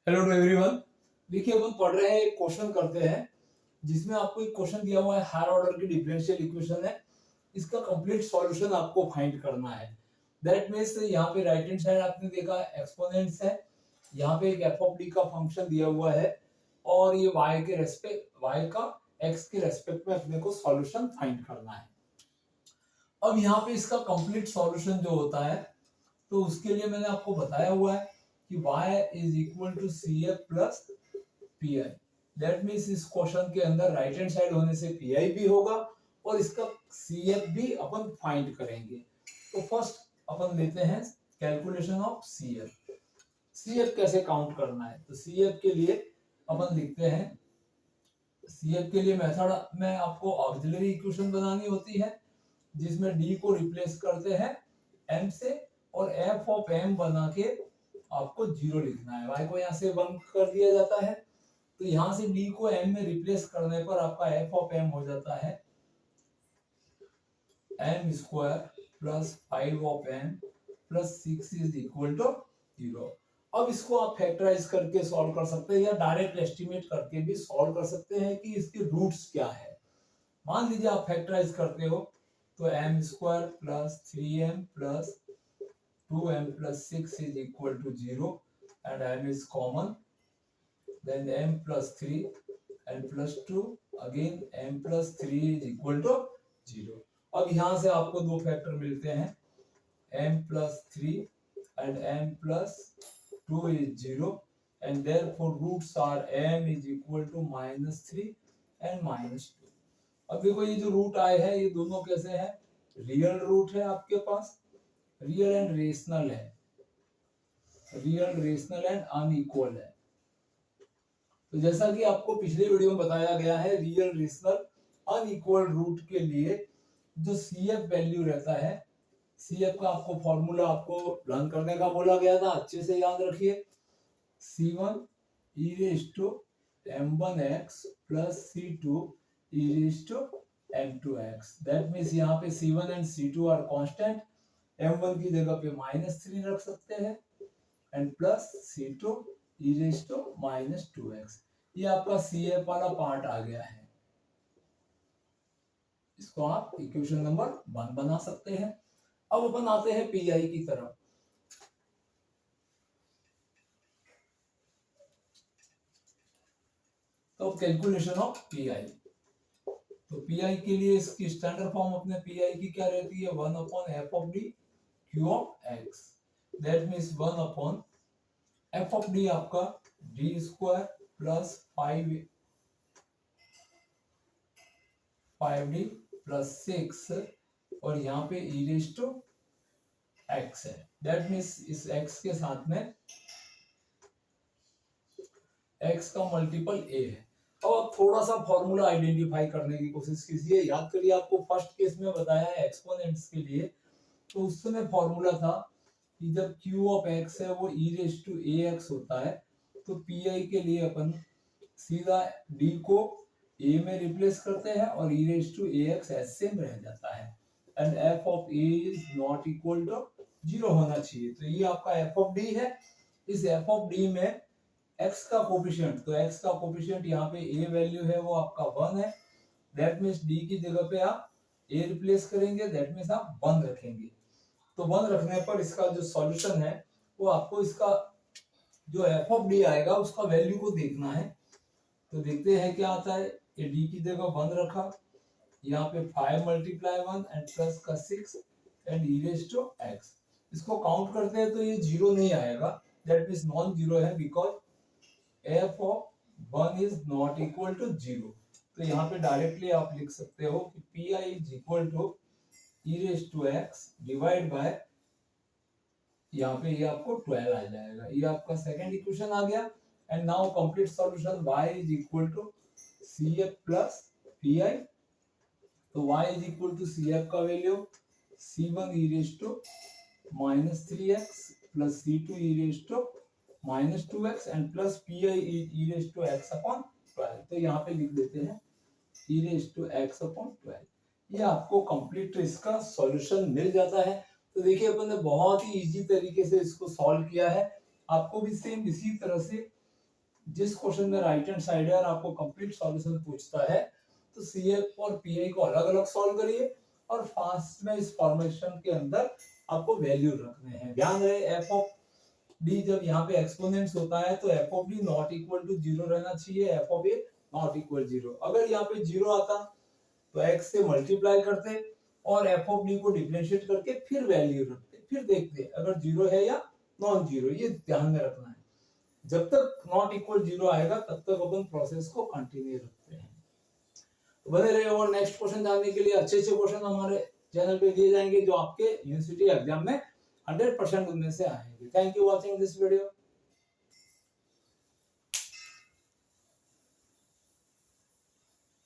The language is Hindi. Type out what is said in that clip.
Hello to everyone. देखिए अपन पढ़ रहे हैं, एक क्वेश्चन करते हैं जिसमें आपको एक क्वेश्चन दिया हुआ है, हायर ऑर्डर की डिफरेंशियल इक्वेशन है। इसका कंप्लीट सॉल्यूशन आपको फाइंड करना है। दैट मींस यहाँ पे राइट हैंड साइड आपने देखा एक्सपोनेंट्स है, यहाँ पे एक एफ ऑफ डी का फंक्शन दिया हुआ है और ये y का x के रेस्पेक्ट में अपने को सॉल्यूशन फाइंड करना है। अब यहाँ पे इसका कंप्लीट सॉल्यूशन जो होता है तो उसके लिए मैंने आपको बताया हुआ है कि y is equal to C F plus P I. That means इस क्वेश्चन के अंदर राइट हैंड साइड होने से पी आई भी होगा और इसका सी एफ भी अपन फाइंड करेंगे। तो फर्स्ट अपन लेते हैं calculation of C F. C F कैसे काउंट करना है, तो सी एफ के लिए अपन लिखते हैं, सी एफ के लिए मेथड में आपको ऑक्सिलरी इक्वेशन बनानी होती है जिसमें डी को रिप्लेस करते हैं एम से और एफ ऑफ एम बना के आपको जीरो लिखना है। y को यहाँ से 1 कर दिया जाता है तो यहाँ से d को m में रिप्लेस करने पर आपका f ऑफ m हो जाता है m square plus 5 of m plus 6 is equal to 0। अब इसको आप फैक्टराइज करके सॉल्व कर सकते हैं या डायरेक्ट एस्टिमेट करके भी सॉल्व कर सकते हैं कि इसके रूट्स क्या है। मान लीजिए आप फैक्टराइज करते हो तो m square plus 3m plus 2m plus 6 is equal to 0 and m is common, then m plus 3 and plus 2 again m plus 3 is equal to 0। अब यहाँ से आपको दो फैक्टर मिलते हैं m plus 3 and m plus 2 is 0 and therefore roots are m is equal to -3 and -2। अब देखो ये जो रूट आए हैं ये दोनों कैसे हैं, रियल रूट है आपके पास, रियल एंड रेशनल है, रियल रेशनल एंड अनइक्वल है। तो जैसा कि आपको पिछले वीडियो में बताया गया है, रियल रेशनल अनइक्वल रूट के लिए जो सीएफ वैल्यू रहता है, सीएफ का आपको फॉर्मूला आपको लर्न करने का बोला गया था, अच्छे से याद रखिए। C1 e raised to m1x plus C2 e raised to m2x। That means यहाँ पे C1 and C2 are constant, m1 की जगह पे -3 रख सकते हैं and plus C2 e raised to -2x। ये आपका CF वाला पार्ट आ गया है, इसको आप इक्वेशन नंबर 1 बना सकते हैं। अब अपन आते हैं PI की तरफ। तो कैलकुलेशन ऑफ PI, तो PI के लिए इसकी स्टैंडर्ड फॉर्म अपने PI की क्या रहती है, 1 upon f of d q of x। That means 1 upon f of d आपका d square plus 5d plus 6 और यहाँ पे e रेज टू x है। दैट मींस इस x के साथ में x का मल्टीपल a है। अब आप थोड़ा सा फॉर्मूला आइडेंटिफाई करने की कोशिश कीजिए। याद करिए, आपको फर्स्ट केस में बताया है एक्सपोनेंट्स के लिए, तो उस समय फॉर्मूला था कि जब q ऑफ x है वो e रेज टू ax होता है तो pi के लिए अपन सीधा d को a में रिप्लेस करते हैं और e रेज टू ax ऐसे रह जाता है and f of a is not equal to 0 होना चाहिए। तो ये आपका f ऑफ d है। इस f ऑफ d में x का कोफिशिएंट, तो x का कोफिशिएंट यहाँ पे a वैल्यू है वो आपका 1 है। दैट मींस d की जगह पे आप a रिप्लेस करेंगे, दैट मींस आप 1 रखेंगे। तो 1 रखने पर इसका जो सॉल्यूशन है वो आपको इसका जो f ऑफ d आएगा उसका वैल्यू को देखना है। तो देखते हैं क्या आता है। ये d की जगह 1 रखा, यहाँ पे 5 मल्टीप्लाई 1 एंड प्लस का 6 and e raise to x। इसको काउंट करते हैं तो ये 0 नहीं आएगा, दैट मींस नॉन जीरो है because f of 1 is not equal to 0। तो यहाँ पे डायरेक्टली आप लिख सकते हो कि pi is equal to e raised to x divide by, यहाँ पे ये आपको 12 आ जाएगा। ये आपका सेकंड इक्वेशन आ गया। And now complete solution y is equal to cf plus pi। तो y is equal to cf का value c1 e raised to -3x plus c2 e raised to -2x and plus pi e raised to x upon 12। तो यहाँ पे लिख देते हैं e raised to x upon 12। ये आपको कंप्लीट इसका सॉल्यूशन मिल जाता है। तो देखिए अपन ने बहुत ही इजी तरीके से इसको सॉल्व किया है। आपको भी सेम इसी तरह से जिस क्वेश्चन में राइट हैंड साइड है और आपको कंप्लीट सॉल्यूशन पूछता है तो CF और PI को अलग अलग सॉल्व करिए और फास्ट में इस फॉर्मेशन के अंदर आपको वैल्यू रखने हैं। ध्यान रहे एफ ऑफ डी जब यहाँ पे एक्सपोनेंट्स होता है तो F of D not equal to zero रहना चाहिए, F of A not equal zero. अगर यहाँ पे जीरो आता तो एक्स से मल्टीप्लाई करते और एफ ऑफ डी को डिफरेंशिएट करके फिर वैल्यू रखते, फिर देखते अगर जीरो है या नॉन जीरो। ये ध्यान में रखना है, जब तक नॉट इक्वल जीरो आएगा तब तक अपन प्रोसेस को कंटिन्यू रखते हैं। तो बने रहे और नेक्स्ट क्वेश्चन जानने के लिए अच्छे अच्छे क्वेश्चन हमारे चैनल पे दिए जाएंगे जो आपके यूनिवर्सिटी एग्जाम में 100% उनमें से आएंगे। Thank you watching this video.